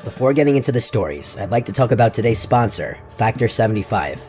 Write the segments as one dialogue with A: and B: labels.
A: Before getting into the stories, I'd like to talk about today's sponsor, Factor 75.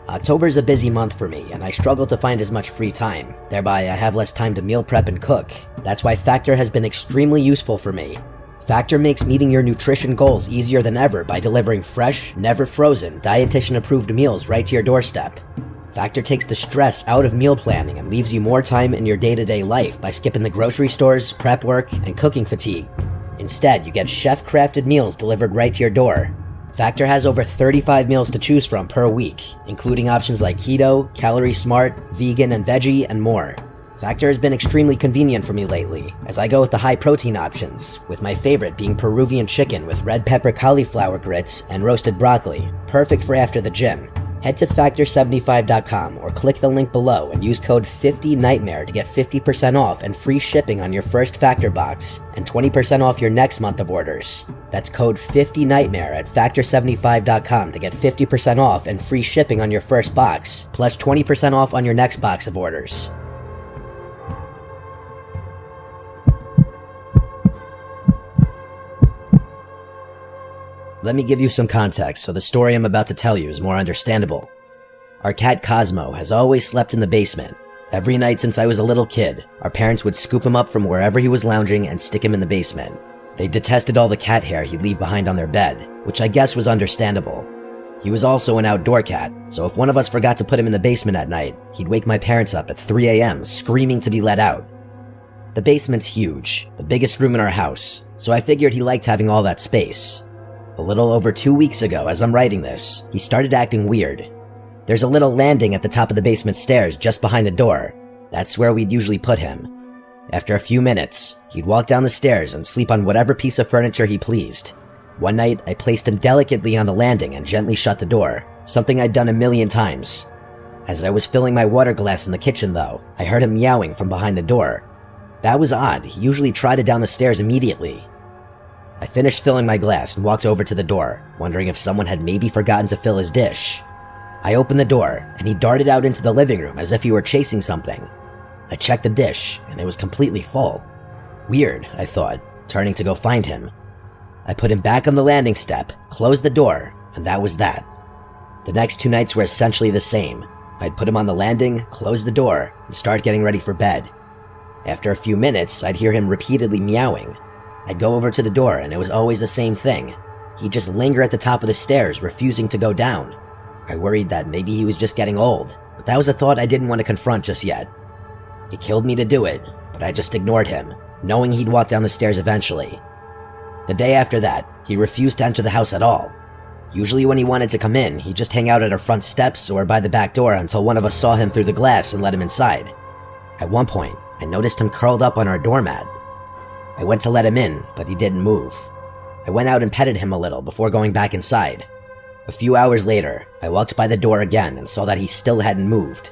A: October's a busy month for me, and I struggle to find as much free time. Thereby, I have less time to meal prep and cook. That's why Factor has been extremely useful for me. Factor makes meeting your nutrition goals easier than ever by delivering fresh, never frozen, dietitian-approved meals right to your doorstep. Factor takes the stress out of meal planning and leaves you more time in your day-to-day life by skipping the grocery stores, prep work, and cooking fatigue. Instead, you get chef-crafted meals delivered right to your door. Factor has over 35 meals to choose from per week, including options like keto, calorie smart, vegan and veggie, and more. Factor has been extremely convenient for me lately, as I go with the high-protein options, with my favorite being Peruvian chicken with red pepper cauliflower grits and roasted broccoli, perfect for after the gym. Head to Factor75.com or click the link below and use code 50NIGHTMARE to get 50% off and free shipping on your first Factor box, and 20% off your next month of orders. That's code 50NIGHTMARE at Factor75.com to get 50% off and free shipping on your first box, plus 20% off on your next box of orders. Let me give you some context so the story I'm about to tell you is more understandable. Our cat Cosmo has always slept in the basement. Every night since I was a little kid, our parents would scoop him up from wherever he was lounging and stick him in the basement. They detested all the cat hair he'd leave behind on their bed, which I guess was understandable. He was also an outdoor cat, so if one of us forgot to put him in the basement at night, he'd wake my parents up at 3 a.m. screaming to be let out. The basement's huge, the biggest room in our house, so I figured he liked having all that space. A little over 2 weeks ago, as I'm writing this, he started acting weird. There's a little landing at the top of the basement stairs just behind the door. That's where we'd usually put him. After a few minutes, he'd walk down the stairs and sleep on whatever piece of furniture he pleased. One night, I placed him delicately on the landing and gently shut the door, something I'd done a million times. As I was filling my water glass in the kitchen, though, I heard him meowing from behind the door. That was odd. He usually trotted down the stairs immediately. I finished filling my glass and walked over to the door, wondering if someone had maybe forgotten to fill his dish. I opened the door, and he darted out into the living room as if he were chasing something. I checked the dish, and it was completely full. Weird, I thought, turning to go find him. I put him back on the landing step, closed the door, and that was that. The next 2 nights were essentially the same. I'd put him on the landing, close the door, and start getting ready for bed. After a few minutes, I'd hear him repeatedly meowing. I'd go over to the door, and it was always the same thing. He'd just linger at the top of the stairs, refusing to go down. I worried that maybe he was just getting old, but that was a thought I didn't want to confront just yet. It killed me to do it, but I just ignored him, knowing he'd walk down the stairs eventually. The day after that, he refused to enter the house at all. Usually when he wanted to come in, he'd just hang out at our front steps or by the back door until one of us saw him through the glass and let him inside. At one point, I noticed him curled up on our doormat. I went to let him in, but he didn't move. I went out and petted him a little before going back inside. A few hours later, I walked by the door again and saw that he still hadn't moved.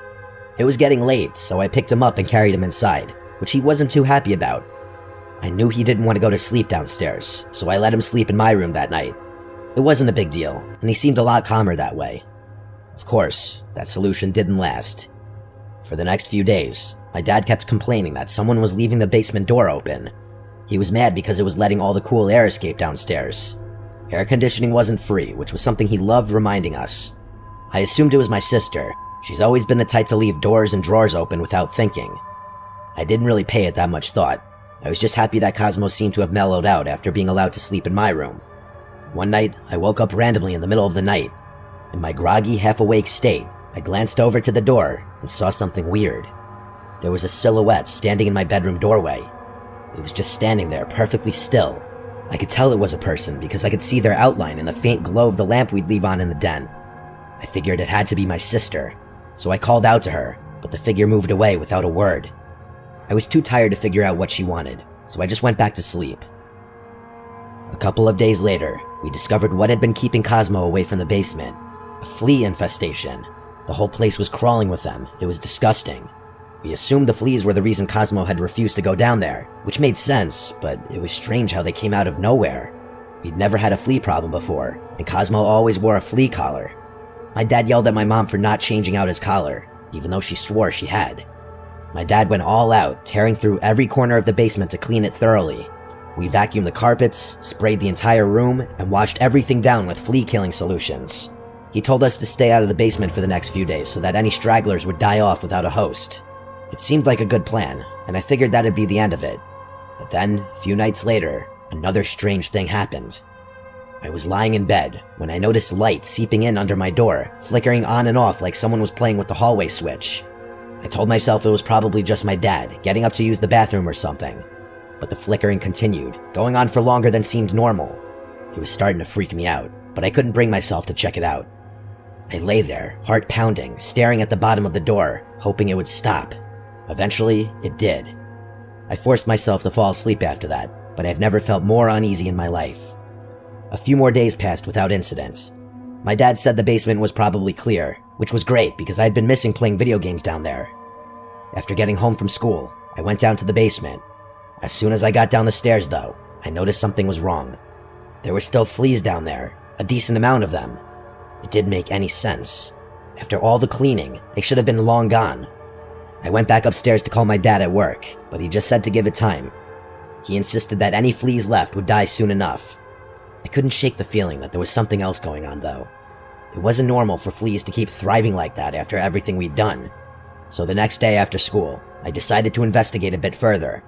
A: It was getting late, so I picked him up and carried him inside, which he wasn't too happy about. I knew he didn't want to go to sleep downstairs, so I let him sleep in my room that night. It wasn't a big deal, and he seemed a lot calmer that way. Of course, that solution didn't last. For the next few days, my dad kept complaining that someone was leaving the basement door open. He was mad because it was letting all the cool air escape downstairs. Air conditioning wasn't free, which was something he loved reminding us. I assumed it was my sister. She's always been the type to leave doors and drawers open without thinking. I didn't really pay it that much thought. I was just happy that Cosmo seemed to have mellowed out after being allowed to sleep in my room. One night, I woke up randomly in the middle of the night. In my groggy, half-awake state, I glanced over to the door and saw something weird. There was a silhouette standing in my bedroom doorway. It was just standing there, perfectly still. I could tell it was a person because I could see their outline in the faint glow of the lamp we'd leave on in the den. I figured it had to be my sister, so I called out to her, but the figure moved away without a word. I was too tired to figure out what she wanted, so I just went back to sleep. A couple of days later, we discovered what had been keeping Cosmo away from the basement. A flea infestation. The whole place was crawling with them. It was disgusting. We assumed the fleas were the reason Cosmo had refused to go down there, which made sense, but it was strange how they came out of nowhere. We'd never had a flea problem before, and Cosmo always wore a flea collar. My dad yelled at my mom for not changing out his collar, even though she swore she had. My dad went all out, tearing through every corner of the basement to clean it thoroughly, We vacuumed the carpets, sprayed the entire room, and washed everything down with flea-killing solutions. He told us to stay out of the basement for the next few days so that any stragglers would die off without a host. It seemed like a good plan, and I figured that'd be the end of it. But then, a few nights later, another strange thing happened. I was lying in bed when I noticed light seeping in under my door, flickering on and off like someone was playing with the hallway switch. I told myself it was probably just my dad, getting up to use the bathroom or something. But the flickering continued, going on for longer than seemed normal. It was starting to freak me out, but I couldn't bring myself to check it out. I lay there, heart pounding, staring at the bottom of the door, hoping it would stop. Eventually, it did. I forced myself to fall asleep after that, but I've never felt more uneasy in my life. A few more days passed without incident. My dad said the basement was probably clear, which was great because I had been missing playing video games down there. After getting home from school, I went down to the basement. As soon as I got down the stairs, though, I noticed something was wrong. There were still fleas down there, a decent amount of them. It didn't make any sense. After all the cleaning, they should have been long gone. I went back upstairs to call my dad at work, but he just said to give it time. He insisted that any fleas left would die soon enough. I couldn't shake the feeling that there was something else going on, though. It wasn't normal for fleas to keep thriving like that after everything we'd done. So the next day after school, I decided to investigate a bit further.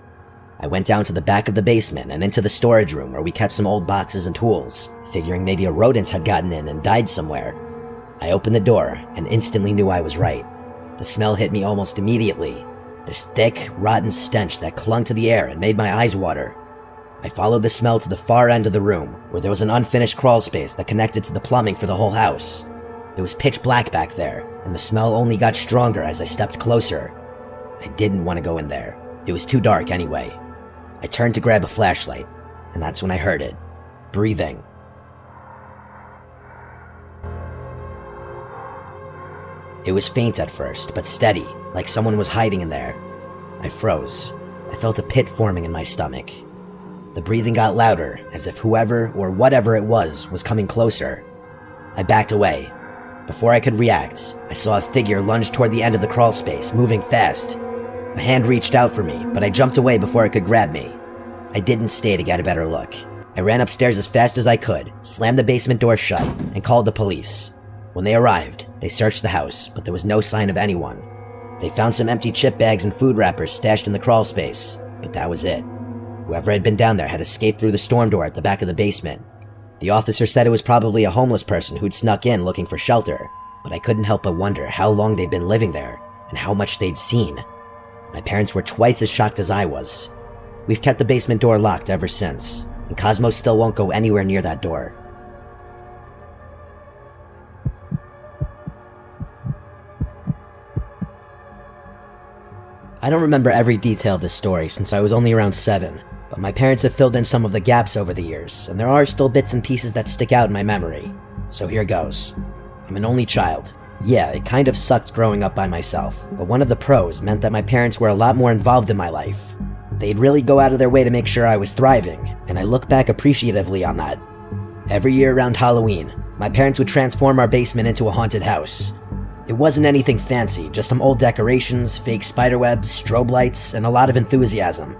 A: I went down to the back of the basement and into the storage room where we kept some old boxes and tools, figuring maybe a rodent had gotten in and died somewhere. I opened the door and instantly knew I was right. The smell hit me almost immediately. This thick, rotten stench that clung to the air and made my eyes water. I followed the smell to the far end of the room, where there was an unfinished crawl space that connected to the plumbing for the whole house. It was pitch black back there, and the smell only got stronger as I stepped closer. I didn't want to go in there. It was too dark anyway. I turned to grab a flashlight, and that's when I heard it. Breathing. It was faint at first, but steady, like someone was hiding in there. I froze. I felt a pit forming in my stomach. The breathing got louder, as if whoever or whatever it was coming closer. I backed away. Before I could react, I saw a figure lunge toward the end of the crawl space, moving fast. A hand reached out for me, but I jumped away before it could grab me. I didn't stay to get a better look. I ran upstairs as fast as I could, slammed the basement door shut, and called the police. When they arrived, they searched the house, but there was no sign of anyone. They found some empty chip bags and food wrappers stashed in the crawl space, but that was it. Whoever had been down there had escaped through the storm door at the back of the basement. The officer said it was probably a homeless person who'd snuck in looking for shelter, but I couldn't help but wonder how long they'd been living there, and how much they'd seen. My parents were twice as shocked as I was. We've kept the basement door locked ever since, and Cosmo still won't go anywhere near that door. I don't remember every detail of this story since I was only around 7, but my parents have filled in some of the gaps over the years, and there are still bits and pieces that stick out in my memory. So here goes. I'm an only child. Yeah, it kind of sucked growing up by myself, but one of the pros meant that my parents were a lot more involved in my life. They'd really go out of their way to make sure I was thriving, and I look back appreciatively on that. Every year around Halloween, my parents would transform our basement into a haunted house. It wasn't anything fancy, just some old decorations, fake spiderwebs, strobe lights, and a lot of enthusiasm.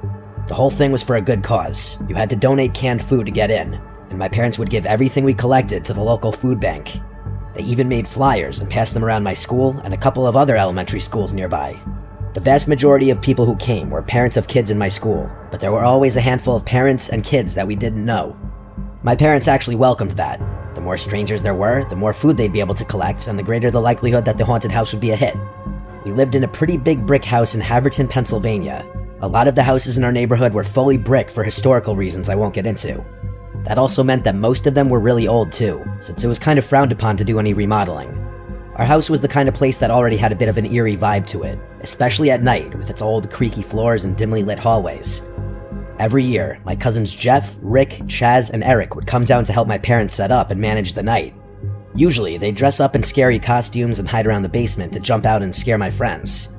A: The whole thing was for a good cause. You had to donate canned food to get in, and my parents would give everything we collected to the local food bank. They even made flyers and passed them around my school and a couple of other elementary schools nearby. The vast majority of people who came were parents of kids in my school, but there were always a handful of parents and kids that we didn't know. My parents actually welcomed that. The more strangers there were, the more food they'd be able to collect, and the greater the likelihood that the haunted house would be a hit. We lived in a pretty big brick house in Haverton, Pennsylvania. A lot of the houses in our neighborhood were fully brick for historical reasons I won't get into. That also meant that most of them were really old too, since it was kind of frowned upon to do any remodeling. Our house was the kind of place that already had a bit of an eerie vibe to it, especially at night with its old creaky floors and dimly lit hallways. Every year, my cousins Jeff, Rick, Chaz, and Eric would come down to help my parents set up and manage the night. Usually, they'd dress up in scary costumes and hide around the basement to jump out and scare my friends.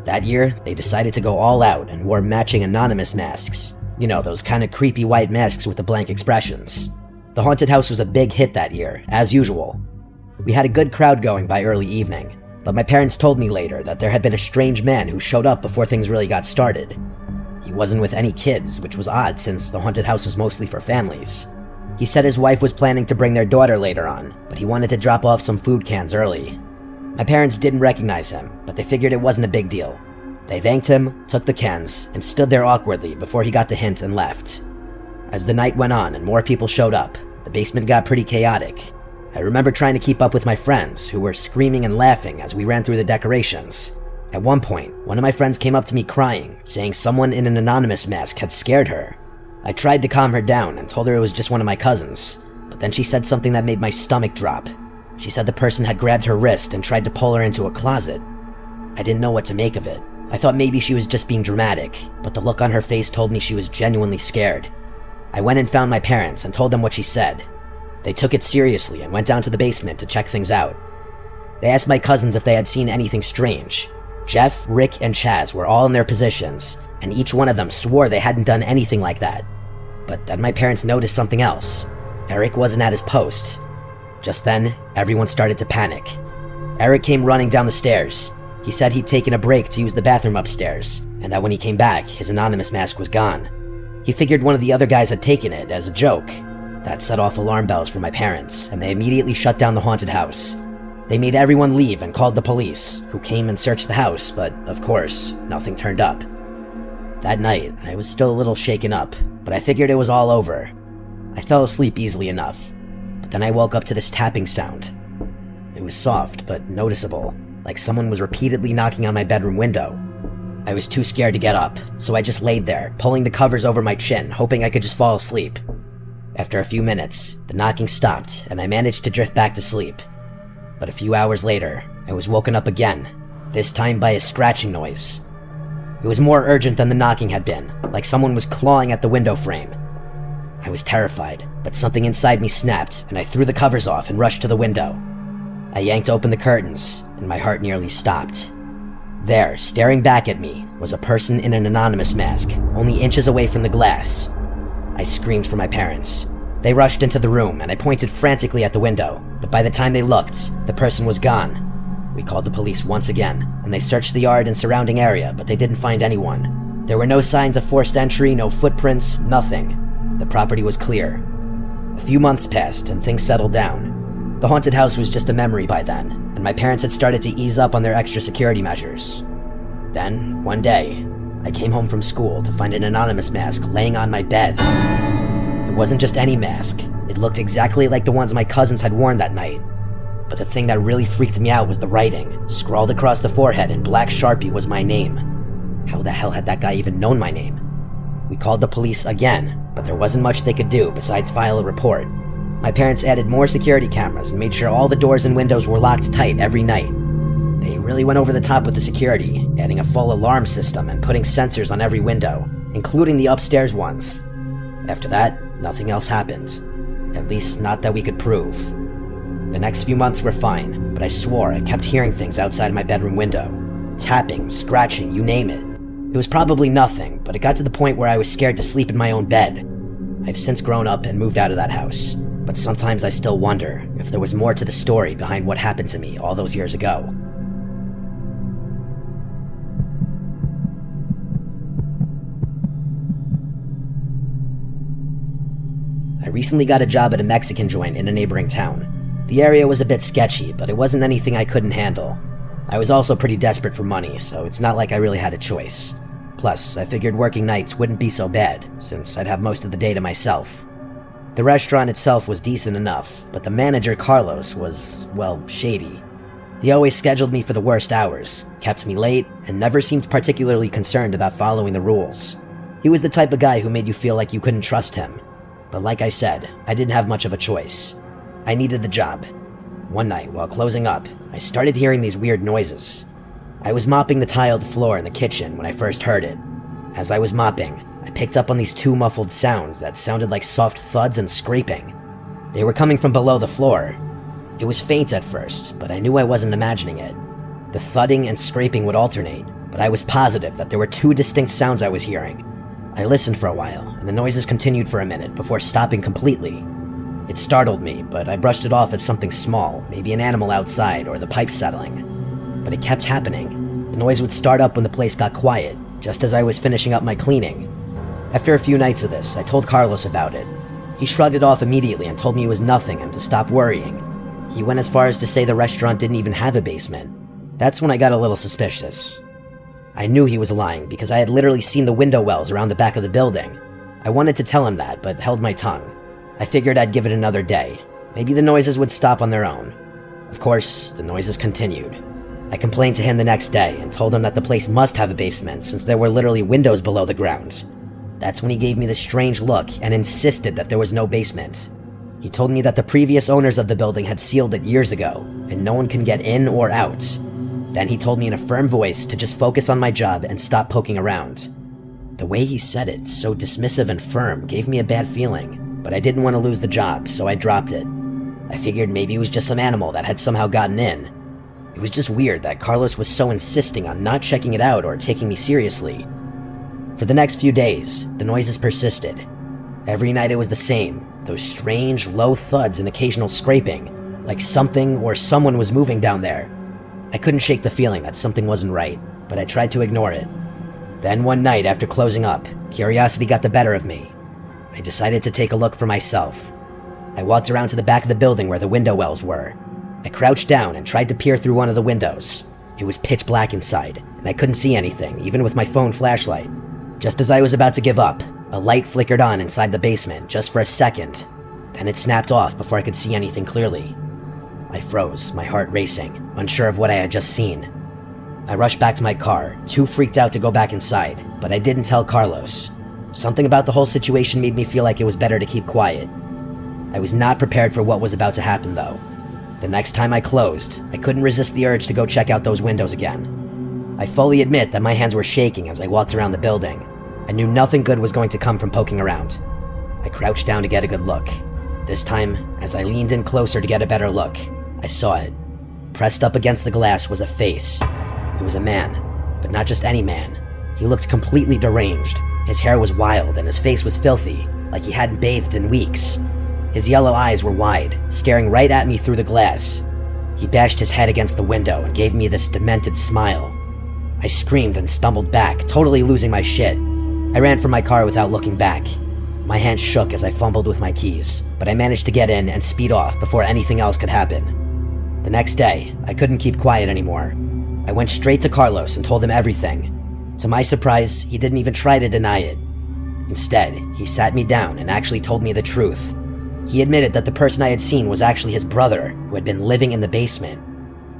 A: That year, they decided to go all out and wore matching anonymous masks. You know, those kind of creepy white masks with the blank expressions. The haunted house was a big hit that year, as usual. We had a good crowd going by early evening, but my parents told me later that there had been a strange man who showed up before things really got started. He He wasn't with any kids, which was odd since the haunted house was mostly for families. He said his wife was planning to bring their daughter later on, but he wanted to drop off some food cans early. My parents didn't recognize him, but they figured it wasn't a big deal. They thanked him, took the cans, and stood there awkwardly before he got the hint and left. As the night went on and more people showed up, the basement got pretty chaotic. I remember trying to keep up with my friends, who were screaming and laughing as we ran through the decorations. At one point, one of my friends came up to me crying, saying someone in an anonymous mask had scared her. I tried to calm her down and told her it was just one of my cousins, but then she said something that made my stomach drop. She said the person had grabbed her wrist and tried to pull her into a closet. I didn't know what to make of it. I thought maybe she was just being dramatic, but the look on her face told me she was genuinely scared. I went and found my parents and told them what she said. They took it seriously and went down to the basement to check things out. They asked my cousins if they had seen anything strange. Jeff, Rick, and Chaz were all in their positions, and each one of them swore they hadn't done anything like that. But then my parents noticed something else. Eric wasn't at his post. Just then, everyone started to panic. Eric came running down the stairs. He said he'd taken a break to use the bathroom upstairs, and that when he came back, his anonymous mask was gone. He figured one of the other guys had taken it as a joke. That set off alarm bells for my parents, and they immediately shut down the haunted house. They made everyone leave and called the police, who came and searched the house, but of course, nothing turned up. That night, I was still a little shaken up, but I figured it was all over. I fell asleep easily enough, but then I woke up to this tapping sound. It was soft, but noticeable, like someone was repeatedly knocking on my bedroom window. I was too scared to get up, so I just laid there, pulling the covers over my chin, hoping I could just fall asleep. After a few minutes, the knocking stopped, and I managed to drift back to sleep. But a few hours later, I was woken up again, this time by a scratching noise. It was more urgent than the knocking had been, like someone was clawing at the window frame. I was terrified, but something inside me snapped, and I threw the covers off and rushed to the window. I yanked open the curtains, and my heart nearly stopped. There, staring back at me, was a person in an anonymous mask, only inches away from the glass. I screamed for my parents. They rushed into the room, and I pointed frantically at the window, but by the time they looked, the person was gone. We called the police once again, and they searched the yard and surrounding area, but they didn't find anyone. There were no signs of forced entry, no footprints, nothing. The property was clear. A few months passed, and things settled down. The haunted house was just a memory by then, and my parents had started to ease up on their extra security measures. Then, one day, I came home from school to find an anonymous mask laying on my bed. It wasn't just any mask. It looked exactly like the ones my cousins had worn that night. But the thing that really freaked me out was the writing. Scrawled across the forehead in black Sharpie was my name. How the hell had that guy even known my name? We called the police again, but there wasn't much they could do besides file a report. My parents added more security cameras and made sure all the doors and windows were locked tight every night. They really went over the top with the security, adding a full alarm system and putting sensors on every window, including the upstairs ones. After that, nothing else happened. At least not that we could prove. The next few months were fine, but I swore I kept hearing things outside my bedroom window. Tapping, scratching, you name it. It was probably nothing, but it got to the point where I was scared to sleep in my own bed. I've since grown up and moved out of that house, but sometimes I still wonder if there was more to the story behind what happened to me all those years ago. I recently got a job at a Mexican joint in a neighboring town. The area was a bit sketchy, but it wasn't anything I couldn't handle. I was also pretty desperate for money, so it's not like I really had a choice. Plus, I figured working nights wouldn't be so bad, since I'd have most of the day to myself. The restaurant itself was decent enough, but the manager, Carlos, was, well, shady. He always scheduled me for the worst hours, kept me late, and never seemed particularly concerned about following the rules. He was the type of guy who made you feel like you couldn't trust him. But like I said, I didn't have much of a choice. I needed the job. One night, while closing up, I started hearing these weird noises. I was mopping the tiled floor in the kitchen when I first heard it. As I was mopping, I picked up on these two muffled sounds that sounded like soft thuds and scraping. They were coming from below the floor. It was faint at first, but I knew I wasn't imagining it. The thudding and scraping would alternate, but I was positive that there were two distinct sounds I was hearing. I listened for a while, and the noises continued for a minute before stopping completely. It startled me, but I brushed it off as something small, maybe an animal outside or the pipe settling. But it kept happening. The noise would start up when the place got quiet, just as I was finishing up my cleaning. After a few nights of this, I told Carlos about it. He shrugged it off immediately and told me it was nothing and to stop worrying. He went as far as to say the restaurant didn't even have a basement. That's when I got a little suspicious. I knew he was lying because I had literally seen the window wells around the back of the building. I wanted to tell him that, but held my tongue. I figured I'd give it another day. Maybe the noises would stop on their own. Of course, the noises continued. I complained to him the next day and told him that the place must have a basement since there were literally windows below the ground. That's when he gave me this strange look and insisted that there was no basement. He told me that the previous owners of the building had sealed it years ago, and no one can get in or out. Then he told me in a firm voice to just focus on my job and stop poking around. The way he said it, so dismissive and firm, gave me a bad feeling, but I didn't want to lose the job, so I dropped it. I figured maybe it was just some animal that had somehow gotten in. It was just weird that Carlos was so insisting on not checking it out or taking me seriously. For the next few days, the noises persisted. Every night it was the same, those strange, low thuds and occasional scraping, like something or someone was moving down there. I couldn't shake the feeling that something wasn't right, but I tried to ignore it. Then one night after closing up, curiosity got the better of me. I decided to take a look for myself. I walked around to the back of the building where the window wells were. I crouched down and tried to peer through one of the windows. It was pitch black inside, and I couldn't see anything, even with my phone flashlight. Just as I was about to give up, a light flickered on inside the basement just for a second. Then it snapped off before I could see anything clearly. I froze, my heart racing, unsure of what I had just seen. I rushed back to my car, too freaked out to go back inside, but I didn't tell Carlos. Something about the whole situation made me feel like it was better to keep quiet. I was not prepared for what was about to happen, though. The next time I closed, I couldn't resist the urge to go check out those windows again. I fully admit that my hands were shaking as I walked around the building. I knew nothing good was going to come from poking around. I crouched down to get a good look. This time, as I leaned in closer to get a better look, I saw it. Pressed up against the glass was a face. It was a man, but not just any man. He looked completely deranged. His hair was wild and his face was filthy, like he hadn't bathed in weeks. His yellow eyes were wide, staring right at me through the glass. He bashed his head against the window and gave me this demented smile. I screamed and stumbled back, totally losing my shit. I ran for my car without looking back. My hands shook as I fumbled with my keys, but I managed to get in and speed off before anything else could happen. The next day, I couldn't keep quiet anymore. I went straight to Carlos and told him everything. To my surprise, he didn't even try to deny it. Instead, he sat me down and actually told me the truth. He admitted that the person I had seen was actually his brother, who had been living in the basement.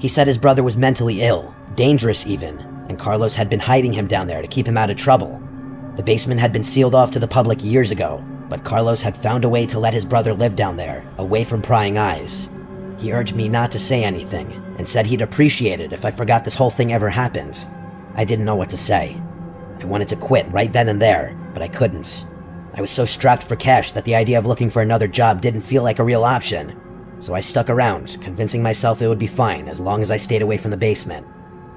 A: He said his brother was mentally ill, dangerous even, and Carlos had been hiding him down there to keep him out of trouble. The basement had been sealed off to the public years ago, but Carlos had found a way to let his brother live down there, away from prying eyes. He urged me not to say anything, and said he'd appreciate it if I forgot this whole thing ever happened. I didn't know what to say. I wanted to quit right then and there, but I couldn't. I was so strapped for cash that the idea of looking for another job didn't feel like a real option. So I stuck around, convincing myself it would be fine as long as I stayed away from the basement.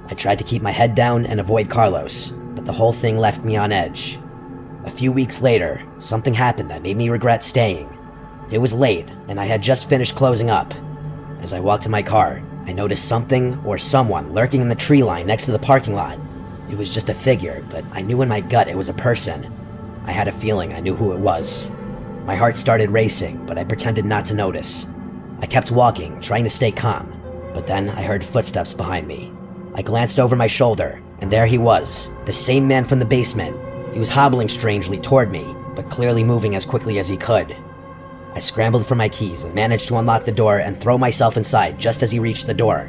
A: I tried to keep my head down and avoid Carlos, but the whole thing left me on edge. A few weeks later, something happened that made me regret staying. It was late, and I had just finished closing up. As I walked to my car, I noticed something or someone lurking in the tree line next to the parking lot. It was just a figure, but I knew in my gut it was a person. I had a feeling I knew who it was. My heart started racing, but I pretended not to notice. I kept walking, trying to stay calm, but then I heard footsteps behind me. I glanced over my shoulder, and there he was, the same man from the basement. He was hobbling strangely toward me, but clearly moving as quickly as he could. I scrambled for my keys and managed to unlock the door and throw myself inside just as he reached the door.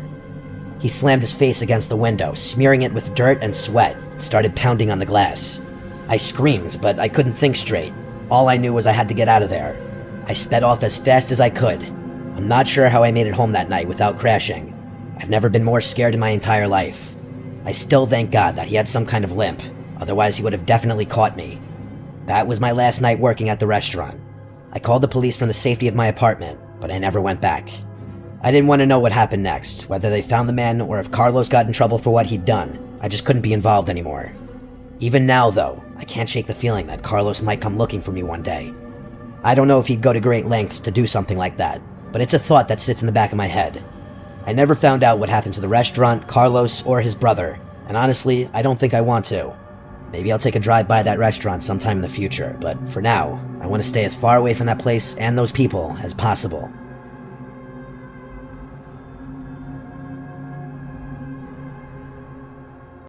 A: He slammed his face against the window, smearing it with dirt and sweat, and started pounding on the glass. I screamed, but I couldn't think straight. All I knew was I had to get out of there. I sped off as fast as I could. I'm not sure how I made it home that night without crashing. I've never been more scared in my entire life. I still thank God that he had some kind of limp, otherwise he would have definitely caught me. That was my last night working at the restaurant. I called the police from the safety of my apartment, but I never went back. I didn't want to know what happened next, whether they found the man or if Carlos got in trouble for what he'd done. I just couldn't be involved anymore. Even now, though, I can't shake the feeling that Carlos might come looking for me one day. I don't know if he'd go to great lengths to do something like that, but it's a thought that sits in the back of my head. I never found out what happened to the restaurant, Carlos, or his brother, and honestly, I don't think I want to. Maybe I'll take a drive by that restaurant sometime in the future, but for now, I want to stay as far away from that place and those people as possible.